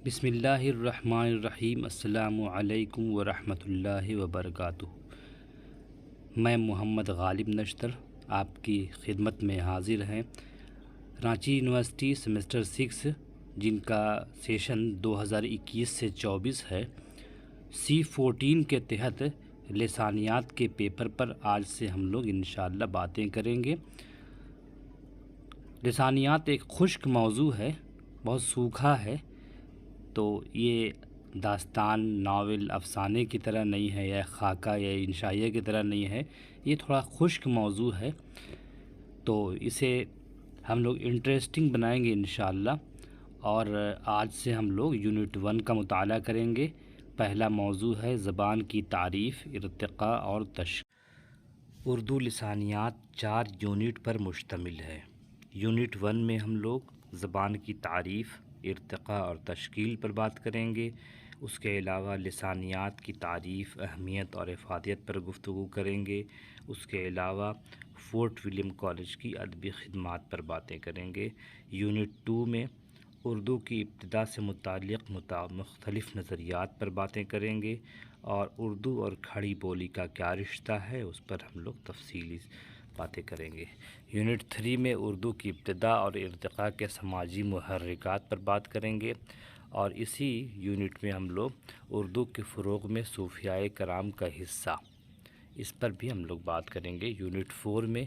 بسم اللہ الرحمن الرحیم۔ السلام علیکم ورحمۃ اللہ وبرکاتہ۔ میں محمد غالب نشتر آپ کی خدمت میں حاضر ہیں۔ رانچی یونیورسٹی سیمسٹر 6 جن کا سیشن 2021 سے 24 ہے، C14 کے تحت لسانیات کے پیپر پر آج سے ہم لوگ انشاءاللہ باتیں کریں گے۔ لسانیات ایک خشک موضوع ہے، بہت سوکھا ہے، تو یہ داستان، ناول، افسانے کی طرح نہیں ہے، یا خاکہ یا انشائیہ کی طرح نہیں ہے، یہ تھوڑا خشک موضوع ہے، تو اسے ہم لوگ انٹرسٹنگ بنائیں گے انشاءاللہ۔ اور آج سے ہم لوگ یونٹ 1 کا مطالعہ کریں گے۔ پہلا موضوع ہے زبان کی تعریف، ارتقاء اور تشکیل۔ اردو لسانیات 4 یونٹ پر مشتمل ہے۔ یونٹ 1 میں ہم لوگ زبان کی تعریف، ارتقاء اور تشکیل پر بات کریں گے۔ اس کے علاوہ لسانیات کی تعریف، اہمیت اور افادیت پر گفتگو کریں گے۔ اس کے علاوہ فورٹ ولیم کالج کی ادبی خدمات پر باتیں کریں گے۔ یونٹ 2 میں اردو کی ابتدا سے متعلق مختلف نظریات پر باتیں کریں گے، اور اردو اور کھڑی بولی کا کیا رشتہ ہے اس پر ہم لوگ تفصیلی باتیں کریں گے۔ یونٹ 3 میں اردو کی ابتدا اور ارتقاء کے سماجی محرکات پر بات کریں گے، اور اسی یونٹ میں ہم لوگ اردو کے فروغ میں صوفیائے کرام کا حصہ، اس پر بھی ہم لوگ بات کریں گے۔ یونٹ 4 میں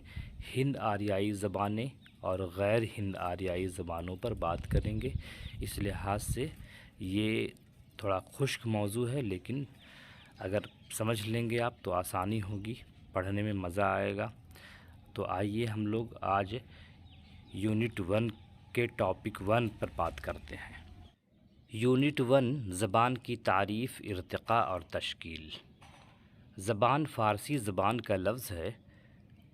ہند آریائی زبانیں اور غیر ہند آریائی زبانوں پر بات کریں گے۔ اس لحاظ سے یہ تھوڑا خشک موضوع ہے، لیکن اگر سمجھ لیں گے آپ تو آسانی ہوگی، پڑھنے میں مزہ آئے گا۔ تو آئیے ہم لوگ آج یونٹ 1 کے ٹاپک 1 پر بات کرتے ہیں۔ یونٹ 1 زبان کی تعریف، ارتقاء اور تشکیل۔ زبان فارسی زبان کا لفظ ہے۔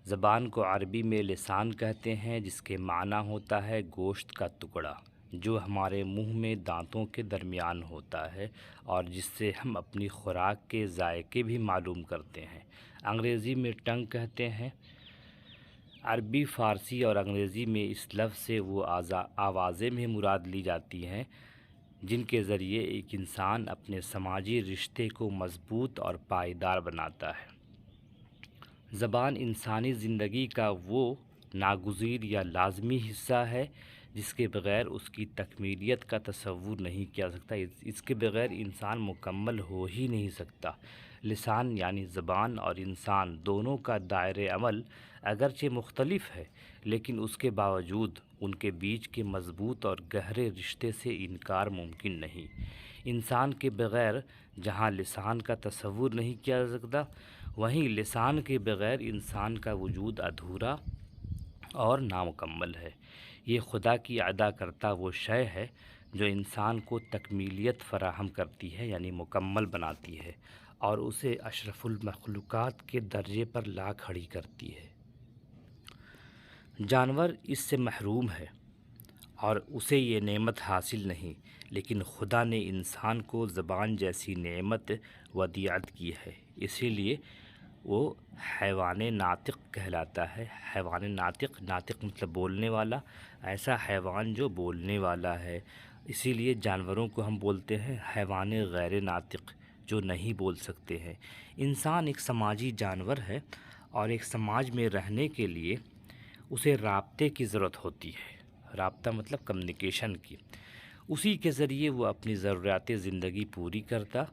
زبان کو عربی میں لسان کہتے ہیں، جس کے معنی ہوتا ہے گوشت کا ٹکڑا، جو ہمارے منہ میں دانتوں کے درمیان ہوتا ہے، اور جس سے ہم اپنی خوراک کے ذائقے بھی معلوم کرتے ہیں۔ انگریزی میں ٹنگ کہتے ہیں۔ عربی، فارسی اور انگریزی میں اس لفظ سے وہ آوازیں بھی مراد لی جاتی ہیں جن کے ذریعے ایک انسان اپنے سماجی رشتے کو مضبوط اور پائیدار بناتا ہے۔ زبان انسانی زندگی کا وہ ناگزیر یا لازمی حصہ ہے جس کے بغیر اس کی تکمیلیت کا تصور نہیں کیا سکتا۔ اس کے بغیر انسان مکمل ہو ہی نہیں سکتا۔ لسان یعنی زبان اور انسان دونوں کا دائرۂ عمل اگرچہ مختلف ہے، لیکن اس کے باوجود ان کے بیچ کے مضبوط اور گہرے رشتے سے انکار ممکن نہیں۔ انسان کے بغیر جہاں لسان کا تصور نہیں کیا جا سکتا، وہیں لسان کے بغیر انسان کا وجود ادھورا اور نامکمل ہے۔ یہ خدا کی عطا کرتا وہ شے ہے جو انسان کو تکمیلیت فراہم کرتی ہے، یعنی مکمل بناتی ہے، اور اسے اشرف المخلوقات کے درجے پر لا کھڑی کرتی ہے۔ جانور اس سے محروم ہے اور اسے یہ نعمت حاصل نہیں، لیکن خدا نے انسان کو زبان جیسی نعمت ودیعت کی ہے، اسی لیے وہ حیوان ناطق کہلاتا ہے۔ حیوان ناطق، ناطق مطلب بولنے والا، ایسا حیوان جو بولنے والا ہے۔ اسی لیے جانوروں کو ہم بولتے ہیں حیوان غیر ناطق، جو نہیں بول سکتے ہیں۔ انسان ایک سماجی جانور ہے، اور ایک سماج میں رہنے کے لیے اسے رابطے کی ضرورت ہوتی ہے۔ رابطہ مطلب کمیونیکیشن کی۔ اسی کے ذریعے وہ اپنی ضروریات زندگی پوری کرتا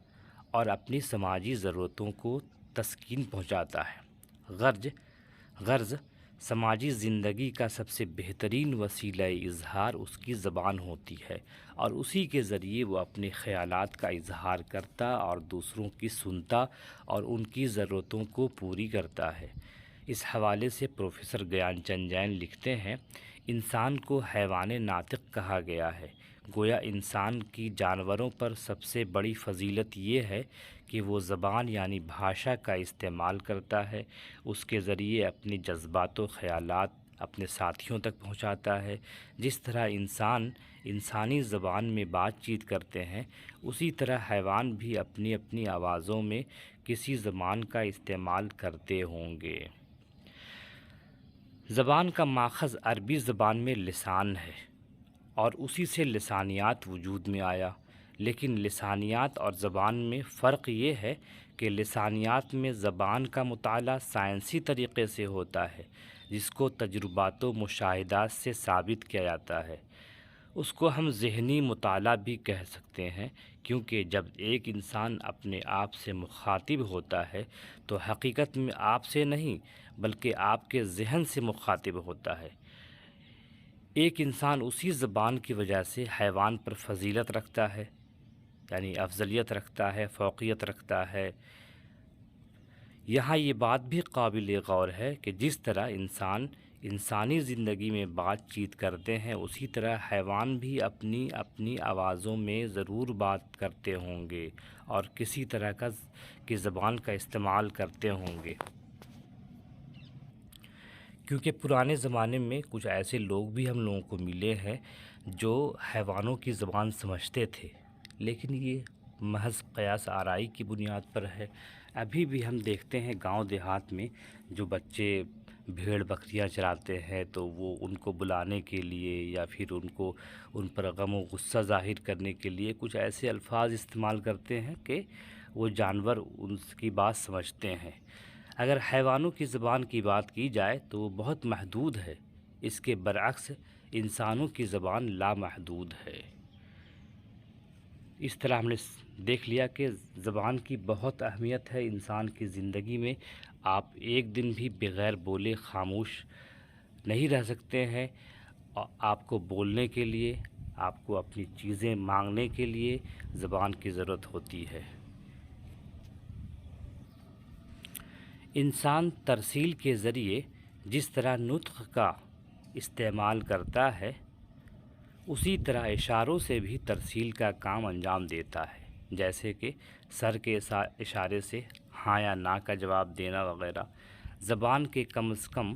اور اپنی سماجی ضرورتوں کو تسکین پہنچاتا ہے۔ غرض سماجی زندگی کا سب سے بہترین وسیلہ اظہار اس کی زبان ہوتی ہے، اور اسی کے ذریعے وہ اپنے خیالات کا اظہار کرتا اور دوسروں کی سنتا اور ان کی ضرورتوں کو پوری کرتا ہے۔ اس حوالے سے پروفیسر گیان چند جین لکھتے ہیں، انسان کو حیوان ناطق کہا گیا ہے، گویا انسان کی جانوروں پر سب سے بڑی فضیلت یہ ہے کہ وہ زبان یعنی بھاشا کا استعمال کرتا ہے، اس کے ذریعے اپنے جذبات و خیالات اپنے ساتھیوں تک پہنچاتا ہے۔ جس طرح انسان انسانی زبان میں بات چیت کرتے ہیں، اسی طرح حیوان بھی اپنی اپنی آوازوں میں کسی زبان کا استعمال کرتے ہوں گے۔ زبان کا ماخذ عربی زبان میں لسان ہے، اور اسی سے لسانیات وجود میں آیا۔ لیکن لسانیات اور زبان میں فرق یہ ہے کہ لسانیات میں زبان کا مطالعہ سائنسی طریقے سے ہوتا ہے، جس کو تجربات و مشاہدات سے ثابت کیا جاتا ہے۔ اس کو ہم ذہنی مطالعہ بھی کہہ سکتے ہیں، کیونکہ جب ایک انسان اپنے آپ سے مخاطب ہوتا ہے تو حقیقت میں آپ سے نہیں بلکہ آپ کے ذہن سے مخاطب ہوتا ہے۔ ایک انسان اسی زبان کی وجہ سے حیوان پر فضیلت رکھتا ہے، یعنی افضلیت رکھتا ہے، فوقیت رکھتا ہے۔ یہاں یہ بات بھی قابل غور ہے کہ جس طرح انسانی زندگی میں بات چیت کرتے ہیں، اسی طرح حیوان بھی اپنی اپنی آوازوں میں ضرور بات کرتے ہوں گے اور کسی طرح کی زبان کا استعمال کرتے ہوں گے، کیونکہ پرانے زمانے میں کچھ ایسے لوگ بھی ہم لوگوں کو ملے ہیں جو حیوانوں کی زبان سمجھتے تھے، لیکن یہ محض قیاس آرائی کی بنیاد پر ہے۔ ابھی بھی ہم دیکھتے ہیں گاؤں دیہات میں جو بچے بھیڑ بکریاں چراتے ہیں تو وہ ان کو بلانے کے لیے یا پھر ان پر غم و غصہ ظاہر کرنے کے لیے کچھ ایسے الفاظ استعمال کرتے ہیں کہ وہ جانور ان کی بات سمجھتے ہیں۔ اگر حیوانوں کی زبان کی بات کی جائے تو وہ بہت محدود ہے، اس کے برعکس انسانوں کی زبان لامحدود ہے۔ اس طرح ہم نے دیکھ لیا کہ زبان کی بہت اہمیت ہے انسان کی زندگی میں۔ آپ ایک دن بھی بغیر بولے خاموش نہیں رہ سکتے ہیں، آپ کو بولنے کے لیے، آپ کو اپنی چیزیں مانگنے کے لیے زبان کی ضرورت ہوتی ہے۔ انسان ترسیل کے ذریعے جس طرح نطق کا استعمال کرتا ہے، اسی طرح اشاروں سے بھی ترسیل کا کام انجام دیتا ہے، جیسے کہ سر کے اشارے سے ہاں یا نا کا جواب دینا وغیرہ۔ زبان کے کم از کم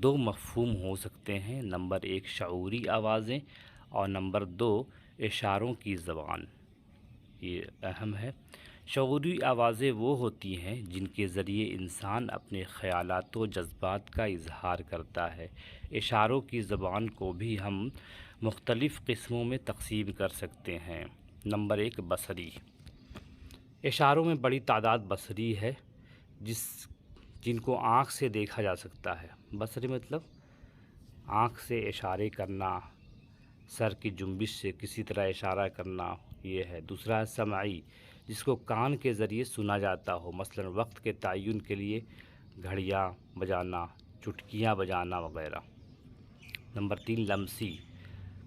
دو مفہوم ہو سکتے ہیں، نمبر ایک شعوری آوازیں اور نمبر دو اشاروں کی زبان۔ یہ اہم ہے۔ شعوری آوازیں وہ ہوتی ہیں جن کے ذریعے انسان اپنے خیالات و جذبات کا اظہار کرتا ہے۔ اشاروں کی زبان کو بھی ہم مختلف قسموں میں تقسیم کر سکتے ہیں۔ نمبر ایک بصری۔ اشاروں میں بڑی تعداد بصری ہے جن کو آنکھ سے دیکھا جا سکتا ہے۔ بصری مطلب آنکھ سے اشارے کرنا، سر کی جنبش سے کسی طرح اشارہ کرنا، یہ ہے۔ دوسرا ہے سمعی، جس کو کان کے ذریعے سنا جاتا ہو، مثلا وقت کے تعین کے لیے گھڑیاں بجانا، چٹکیاں بجانا وغیرہ۔ نمبر تین لمسی،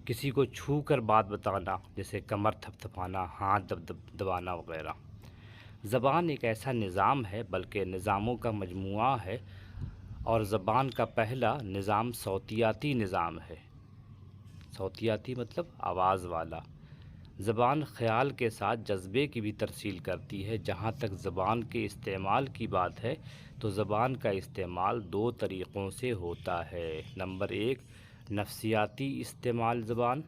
کسی کو چھو کر بات بتانا، جیسے کمر تھپتھپانا، ہاتھ دبانا وغیرہ۔ زبان ایک ایسا نظام ہے، بلکہ نظاموں کا مجموعہ ہے، اور زبان کا پہلا نظام صوتیاتی نظام ہے۔ صوتیاتی مطلب آواز والا۔ زبان خیال کے ساتھ جذبے کی بھی ترسیل کرتی ہے۔ جہاں تک زبان کے استعمال کی بات ہے تو زبان کا استعمال دو طریقوں سے ہوتا ہے۔ نمبر ایک نفسیاتی استعمال زبان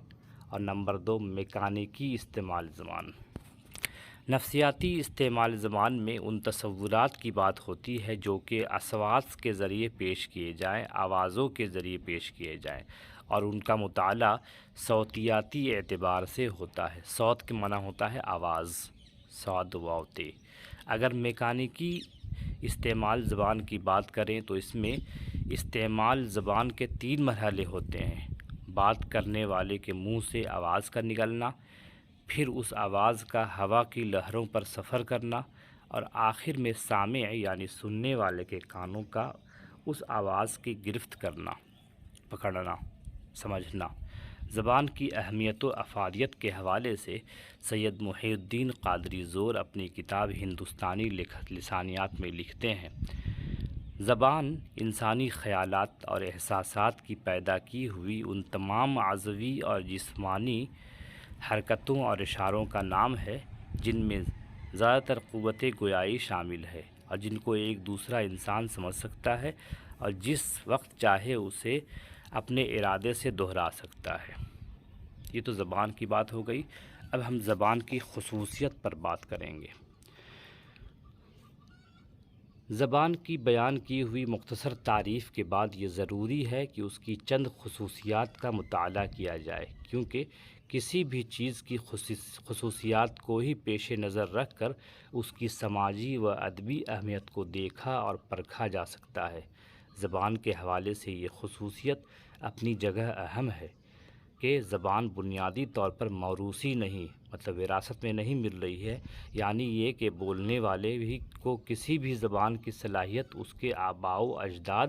اور نمبر دو میکانیکی استعمال زبان۔ نفسیاتی استعمال زبان میں ان تصورات کی بات ہوتی ہے جو کہ اصوات کے ذریعے پیش کیے جائیں، آوازوں کے ذریعے پیش کیے جائیں، اور ان کا مطالعہ صوتیاتی اعتبار سے ہوتا ہے۔ صوت کے معنی ہوتا ہے آواز، صاد واو تے۔ اگر میکانیکی استعمال زبان کی بات کریں تو اس میں استعمال زبان کے تین مرحلے ہوتے ہیں: بات کرنے والے کے منہ سے آواز کا نکلنا، پھر اس آواز کا ہوا کی لہروں پر سفر کرنا، اور آخر میں سامع یعنی سننے والے کے کانوں کا اس آواز کی گرفت کرنا، پکڑنا، سمجھنا۔ زبان کی اہمیت و افادیت کے حوالے سے سید محی الدین قادری زور اپنی کتاب ہندوستانی لسانیات میں لکھتے ہیں: زبان انسانی خیالات اور احساسات کی پیدا کی ہوئی ان تمام عضوی اور جسمانی حرکتوں اور اشاروں کا نام ہے جن میں زیادہ تر قوت گویائی شامل ہے، اور جن کو ایک دوسرا انسان سمجھ سکتا ہے اور جس وقت چاہے اسے اپنے ارادے سے دہرا سکتا ہے۔ یہ تو زبان کی بات ہو گئی۔ اب ہم زبان کی خصوصیت پر بات کریں گے۔ زبان کی بیان کی ہوئی مختصر تعریف کے بعد یہ ضروری ہے کہ اس کی چند خصوصیات کا مطالعہ کیا جائے، کیونکہ کسی بھی چیز کی خصوصیات کو ہی پیش نظر رکھ کر اس کی سماجی و ادبی اہمیت کو دیکھا اور پرکھا جا سکتا ہے۔ زبان کے حوالے سے یہ خصوصیت اپنی جگہ اہم ہے کہ زبان بنیادی طور پر موروثی نہیں، مطلب وراثت میں نہیں مل رہی ہے، یعنی یہ کہ بولنے والے بھی کو کسی بھی زبان کی صلاحیت اس کے آباء و اجداد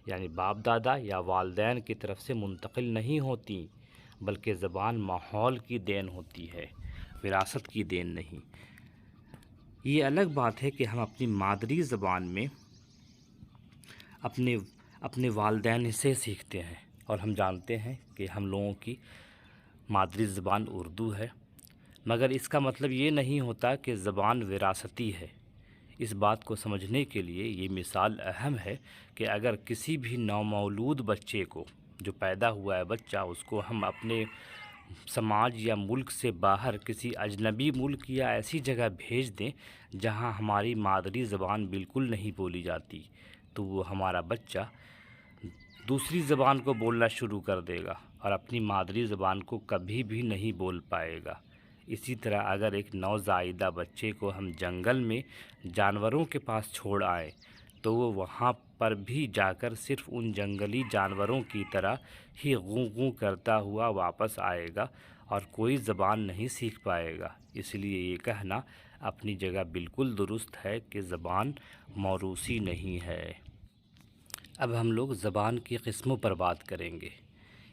یعنی باپ دادا یا والدین کی طرف سے منتقل نہیں ہوتی، بلکہ زبان ماحول کی دین ہوتی ہے، وراثت کی دین نہیں۔ یہ الگ بات ہے کہ ہم اپنی مادری زبان میں اپنے والدین سے سیکھتے ہیں، اور ہم جانتے ہیں کہ ہم لوگوں کی مادری زبان اردو ہے، مگر اس کا مطلب یہ نہیں ہوتا کہ زبان وراثتی ہے۔ اس بات کو سمجھنے کے لیے یہ مثال اہم ہے کہ اگر کسی بھی نومولود بچے کو، جو پیدا ہوا ہے بچہ، اس کو ہم اپنے سماج یا ملک سے باہر کسی اجنبی ملک یا ایسی جگہ بھیج دیں جہاں ہماری مادری زبان بالکل نہیں بولی جاتی، تو وہ ہمارا بچہ دوسری زبان کو بولنا شروع کر دے گا اور اپنی مادری زبان کو کبھی بھی نہیں بول پائے گا۔ اسی طرح اگر ایک نوزائیدہ بچے کو ہم جنگل میں جانوروں کے پاس چھوڑ آئیں تو وہ وہاں پر بھی جا کر صرف ان جنگلی جانوروں کی طرح ہی غوں غوں کرتا ہوا واپس آئے گا اور کوئی زبان نہیں سیکھ پائے گا۔ اس لیے یہ کہنا اپنی جگہ بالکل درست ہے کہ زبان موروثی نہیں ہے۔ اب ہم لوگ زبان کی قسموں پر بات کریں گے۔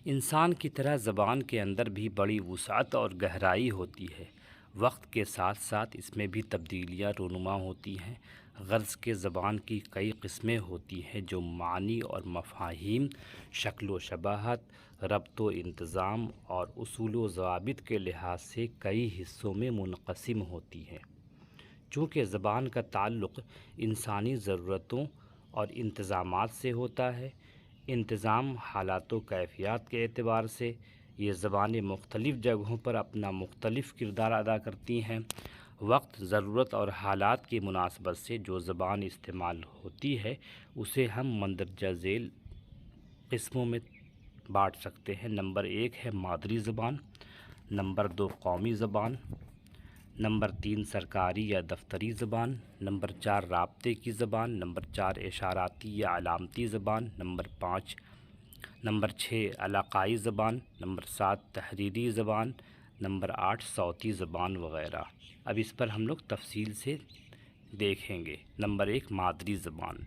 انسان کی طرح زبان کے اندر بھی بڑی وسعت اور گہرائی ہوتی ہے۔ وقت کے ساتھ ساتھ اس میں بھی تبدیلیاں رونما ہوتی ہیں۔ غرض کہ زبان کی کئی قسمیں ہوتی ہیں جو معنی اور مفاہیم، شکل و شباہت، ربط و انتظام اور اصول و ضوابط کے لحاظ سے کئی حصوں میں منقسم ہوتی ہیں۔ چونکہ زبان کا تعلق انسانی ضرورتوں اور انتظامات سے ہوتا ہے، انتظام حالات و کیفیات کے اعتبار سے یہ زبانیں مختلف جگہوں پر اپنا مختلف کردار ادا کرتی ہیں۔ وقت، ضرورت اور حالات کی مناسبت سے جو زبان استعمال ہوتی ہے اسے ہم مندرجہ ذیل قسموں میں بانٹ سکتے ہیں۔ نمبر 1 ہے مادری زبان، نمبر 2 قومی زبان، نمبر 3 سرکاری یا دفتری زبان، نمبر 4 رابطے کی زبان، نمبر 4 اشاراتی یا علامتی زبان، نمبر 6 علاقائی زبان، نمبر 7 تحریری زبان، نمبر 8 صوتی زبان وغیرہ۔ اب اس پر ہم لوگ تفصیل سے دیکھیں گے۔ نمبر 1 مادری زبان۔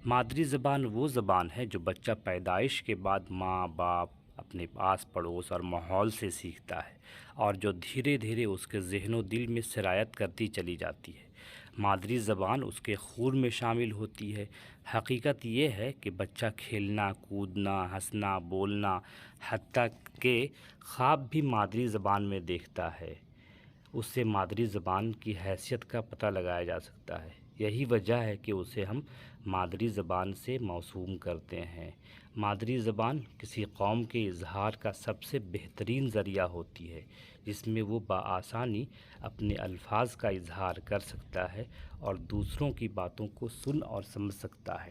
مادری زبان وہ زبان ہے جو بچہ پیدائش کے بعد ماں باپ، اپنے آس پڑوس اور ماحول سے سیکھتا ہے اور جو دھیرے دھیرے اس کے ذہن و دل میں سرایت کرتی چلی جاتی ہے۔ مادری زبان اس کے خون میں شامل ہوتی ہے۔ حقیقت یہ ہے کہ بچہ کھیلنا، کودنا، ہنسنا، بولنا، حتیٰ کہ خواب بھی مادری زبان میں دیکھتا ہے۔ اس سے مادری زبان کی حیثیت کا پتہ لگایا جا سکتا ہے۔ یہی وجہ ہے کہ اسے ہم مادری زبان سے موسوم کرتے ہیں۔ مادری زبان کسی قوم کے اظہار کا سب سے بہترین ذریعہ ہوتی ہے، جس میں وہ بآسانی اپنے الفاظ کا اظہار کر سکتا ہے اور دوسروں کی باتوں کو سن اور سمجھ سکتا ہے۔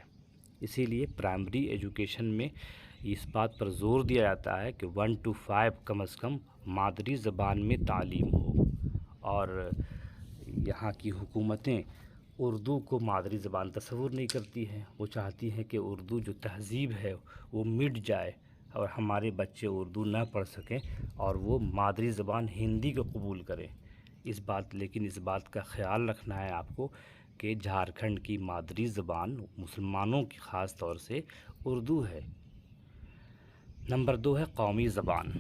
اسی لیے پرائمری ایجوکیشن میں اس بات پر زور دیا جاتا ہے کہ 1 to 5 کم از کم مادری زبان میں تعلیم ہو، اور یہاں کی حکومتیں اردو کو مادری زبان تصور نہیں کرتی ہیں۔ وہ چاہتی ہیں کہ اردو جو تہذیب ہے وہ مٹ جائے اور ہمارے بچے اردو نہ پڑھ سکیں اور وہ مادری زبان ہندی کو قبول کریں۔ لیکن اس بات کا خیال رکھنا ہے آپ کو کہ جھارکھنڈ کی مادری زبان مسلمانوں کی خاص طور سے اردو ہے۔ نمبر 2 ہے قومی زبان۔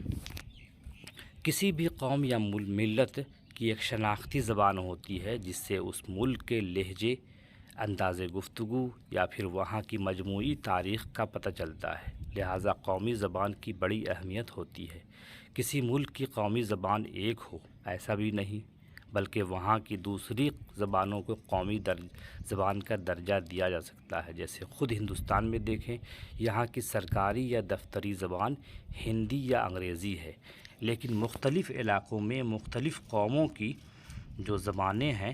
کسی بھی قوم یا ملت کی ایک شناختی زبان ہوتی ہے جس سے اس ملک کے لہجے، انداز گفتگو یا پھر وہاں کی مجموعی تاریخ کا پتہ چلتا ہے۔ لہٰذا قومی زبان کی بڑی اہمیت ہوتی ہے۔ کسی ملک کی قومی زبان ایک ہو ایسا بھی نہیں، بلکہ وہاں کی دوسری زبانوں کو قومی زبان کا درجہ دیا جا سکتا ہے۔ جیسے خود ہندوستان میں دیکھیں، یہاں کی سرکاری یا دفتری زبان ہندی یا انگریزی ہے، لیکن مختلف علاقوں میں مختلف قوموں کی جو زبانیں ہیں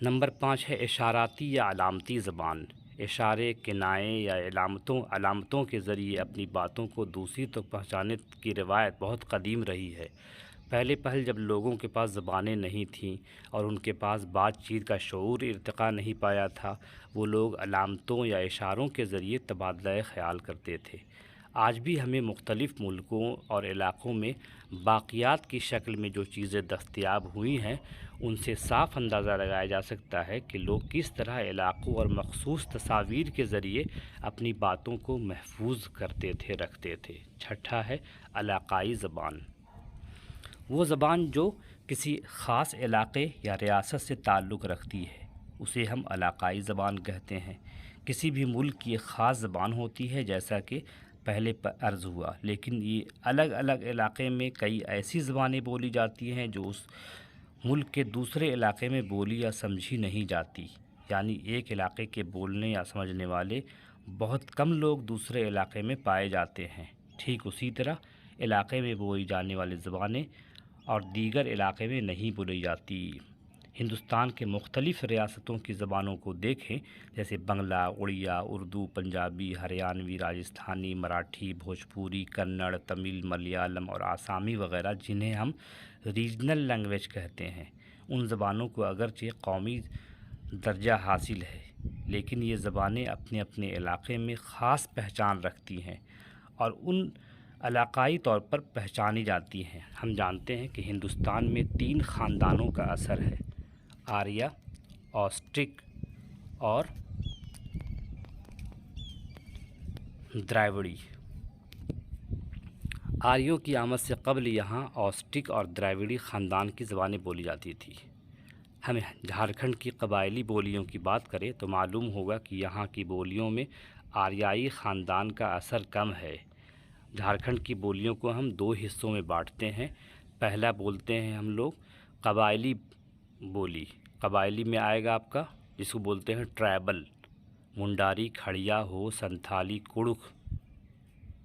نمبر 5 ہے اشاراتی یا علامتی زبان۔ اشارے، کنائے یا علامتوں کے ذریعے اپنی باتوں کو دوسری تک پہنچانے کی روایت بہت قدیم رہی ہے۔ پہلے جب لوگوں کے پاس زبانیں نہیں تھیں اور ان کے پاس بات چیت کا شعور ارتقاء نہیں پایا تھا، وہ لوگ علامتوں یا اشاروں کے ذریعے تبادلہ خیال کرتے تھے۔ آج بھی ہمیں مختلف ملکوں اور علاقوں میں باقیات کی شکل میں جو چیزیں دستیاب ہوئی ہیں، ان سے صاف اندازہ لگایا جا سکتا ہے کہ لوگ کس طرح علاقوں اور مخصوص تصاویر کے ذریعے اپنی باتوں کو محفوظ کرتے تھے، رکھتے تھے۔ چھٹا ہے علاقائی زبان۔ وہ زبان جو کسی خاص علاقے یا ریاست سے تعلق رکھتی ہے، اسے ہم علاقائی زبان کہتے ہیں۔ کسی بھی ملک کی ایک خاص زبان ہوتی ہے، جیسا کہ پہلے عرض ہوا، لیکن یہ الگ الگ علاقے میں کئی ایسی زبانیں بولی جاتی ہیں جو اس ملک کے دوسرے علاقے میں بولی یا سمجھی نہیں جاتی، یعنی ایک علاقے کے بولنے یا سمجھنے والے بہت کم لوگ دوسرے علاقے میں پائے جاتے ہیں۔ ٹھیک اسی طرح علاقے میں بولی جانے والی زبانیں اور دیگر علاقے میں نہیں بولی جاتی۔ ہندوستان کے مختلف ریاستوں کی زبانوں کو دیکھیں، جیسے بنگلہ، اڑیا، اردو، پنجابی، ہریانوی، راجستھانی، مراٹھی، بھوجپوری، کنڑ، تمل، ملیالم اور آسامی وغیرہ، جنہیں ہم ریجنل لینگویج کہتے ہیں۔ ان زبانوں کو اگرچہ قومی درجہ حاصل ہے، لیکن یہ زبانیں اپنے اپنے علاقے میں خاص پہچان رکھتی ہیں اور ان علاقائی طور پر پہچانی جاتی ہیں۔ ہم جانتے ہیں کہ ہندوستان میں 3 خاندانوں کا اثر ہے: آریہ، آسٹرک اور دراوڑی۔ آریوں کی آمد سے قبل یہاں آسٹرک اور دراوڑی خاندان کی زبانیں بولی جاتی تھی۔ ہم جھارکھنڈ کی قبائلی بولیوں کی بات کریں تو معلوم ہوگا کہ یہاں کی بولیوں میں آریائی خاندان کا اثر کم ہے۔ جھارکھنڈ کی بولیوں کو ہم 2 حصوں میں بانٹتے ہیں۔ پہلا بولتے ہیں ہم لوگ قبائلی بولی۔ قبائلی میں آئے گا آپ کا، جس کو بولتے ہیں ٹرائبل، منڈاری، کھڑیا، ہو، سنتھالی، کڑک،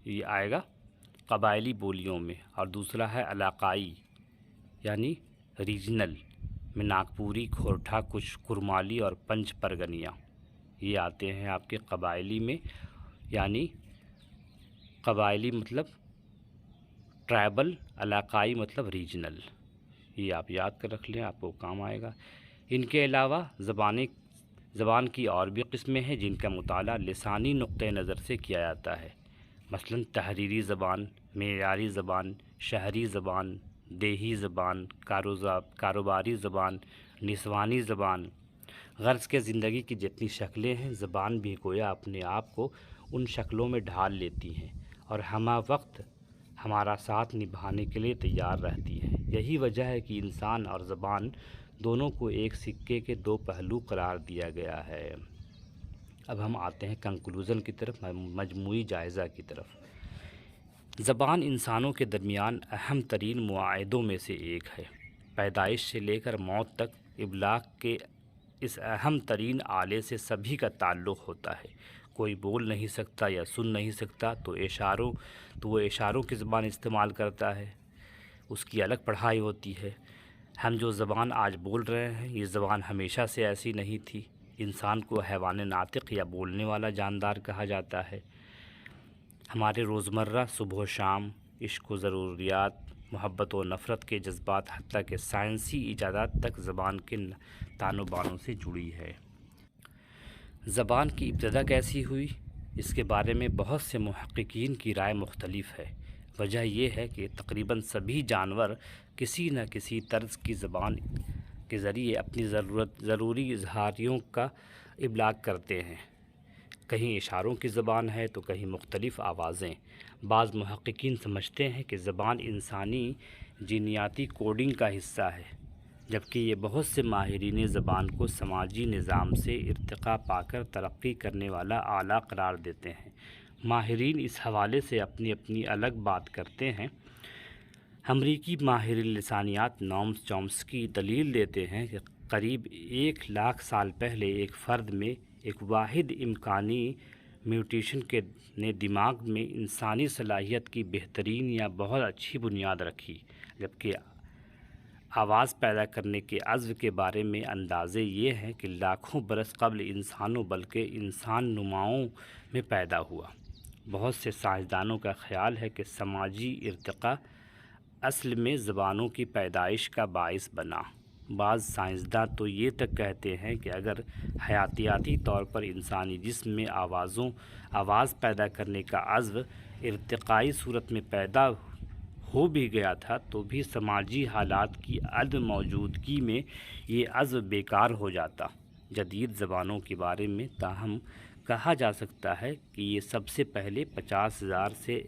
یہ آئے گا قبائلی بولیوں میں۔ اور دوسرا ہے علاقائی یعنی ریجنل، میں ناگپوری، کھورٹھا، کچھ کرمالی اور پنچ پرگنیاں، یہ آتے ہیں آپ کے قبائلی میں۔ یعنی قبائلی مطلب ٹرائبل، علاقائی مطلب ریجنل، یہ آپ یاد کر رکھ لیں، آپ کو کام آئے گا۔ ان کے علاوہ زبان کی اور بھی قسمیں ہیں جن کا مطالعہ لسانی نقطۂ نظر سے کیا جاتا ہے، مثلاً تحریری زبان، معیاری زبان، شہری زبان، دیہی زبان، کاروباری زبان، نسوانی زبان۔ غرض کے زندگی کی جتنی شکلیں ہیں، زبان بھی گویا اپنے آپ کو ان شکلوں میں ڈھال لیتی ہیں اور ہمہ وقت ہمارا ساتھ نبھانے کے لیے تیار رہتی ہیں۔ یہی وجہ ہے کہ انسان اور زبان دونوں کو ایک سکے کے 2 پہلو قرار دیا گیا ہے۔ اب ہم آتے ہیں کنکلوژن کی طرف، مجموعی جائزہ کی طرف۔ زبان انسانوں کے درمیان اہم ترین معاہدوں میں سے ایک ہے۔ پیدائش سے لے کر موت تک ابلاغ کے اس اہم ترین آلے سے سبھی کا تعلق ہوتا ہے۔ کوئی بول نہیں سکتا یا سن نہیں سکتا تو وہ اشاروں کی زبان استعمال کرتا ہے، اس کی الگ پڑھائی ہوتی ہے۔ ہم جو زبان آج بول رہے ہیں، یہ زبان ہمیشہ سے ایسی نہیں تھی۔ انسان کو حیوان ناطق یا بولنے والا جاندار کہا جاتا ہے۔ ہمارے روزمرہ صبح و شام، عشق و ضروریات، محبت و نفرت کے جذبات، حتیٰ کہ سائنسی ایجادات تک زبان کے تانو بانوں سے جڑی ہے۔ زبان کی ابتدا کیسی ہوئی، اس کے بارے میں بہت سے محققین کی رائے مختلف ہے۔ وجہ یہ ہے کہ تقریباً سبھی جانور کسی نہ کسی طرز کی زبان کے ذریعے اپنی ضروری اظہاریوں کا ابلاغ کرتے ہیں۔ کہیں اشاروں کی زبان ہے تو کہیں مختلف آوازیں۔ بعض محققین سمجھتے ہیں کہ زبان انسانی جینیاتی کوڈنگ کا حصہ ہے، جبکہ یہ بہت سے ماہرین زبان کو سماجی نظام سے ارتقاء پا کر ترقی کرنے والا آلہ قرار دیتے ہیں۔ ماہرین اس حوالے سے اپنی الگ بات کرتے ہیں۔ امریکی ماہر لسانیات نوم چومسکی دلیل دیتے ہیں کہ قریب 1,00,000 سال پہلے ایک فرد میں ایک واحد امکانی میوٹیشن نے دماغ میں انسانی صلاحیت کی بہترین یا بہت اچھی بنیاد رکھی، جبکہ آواز پیدا کرنے کے عزو کے بارے میں اندازے یہ ہیں کہ لاکھوں برس قبل انسانوں بلکہ انسان نماؤں میں پیدا ہوا۔ بہت سے سائنسدانوں کا خیال ہے کہ سماجی ارتقاء اصل میں زبانوں کی پیدائش کا باعث بنا۔ بعض سائنسداں تو یہ تک کہتے ہیں کہ اگر حیاتیاتی طور پر انسانی جسم میں آواز پیدا کرنے کا عزو ارتقائی صورت میں پیدا ہو بھی گیا تھا تو بھی سماجی حالات کی عدم موجودگی میں یہ عزو بیکار ہو جاتا۔ جدید زبانوں کے بارے میں تاہم کہا جا سکتا ہے کہ یہ سب سے پہلے 50,000 سے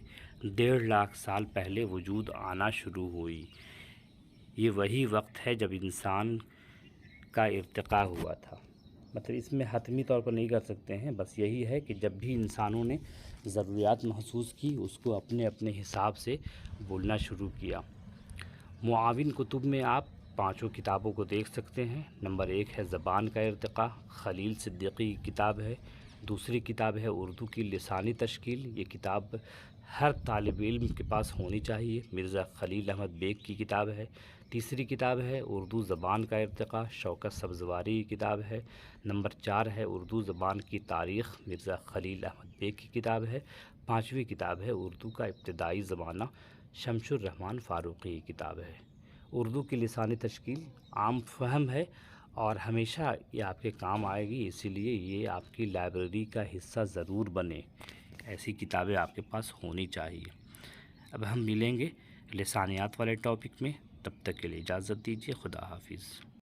1.5 لاکھ سال پہلے وجود آنا شروع ہوئی۔ یہ وہی وقت ہے جب انسان کا ارتقاء ہوا تھا۔ مطلب اس میں حتمی طور پر نہیں کر سکتے ہیں، بس یہی ہے کہ جب بھی انسانوں نے ضروریات محسوس کی اس کو اپنے اپنے حساب سے بولنا شروع کیا۔ معاون کتب میں آپ 5 کتابوں کو دیکھ سکتے ہیں۔ نمبر 1 ہے زبان کا ارتقاء، خلیل صدیقی کی کتاب ہے۔ دوسری کتاب ہے اردو کی لسانی تشکیل، یہ کتاب ہر طالب علم کے پاس ہونی چاہیے، مرزا خلیل احمد بیگ کی کتاب ہے۔ تیسری کتاب ہے اردو زبان کا ارتقاء، شوکت سبزواری کی کتاب ہے۔ نمبر 4 ہے اردو زبان کی تاریخ، مرزا خلیل احمد بیگ کی کتاب ہے۔ 5ویں کتاب ہے اردو کا ابتدائی زمانہ، شمس الرحمن فاروقی کی کتاب ہے۔ اردو کی لسانی تشکیل عام فہم ہے اور ہمیشہ یہ آپ کے کام آئے گی، اسی لیے یہ آپ کی لائبریری کا حصہ ضرور بنے، ایسی کتابیں آپ کے پاس ہونی چاہیے۔ اب ہم ملیں گے لسانیات والے ٹاپک میں، تب تک کے لیے اجازت دیجیے، خدا حافظ۔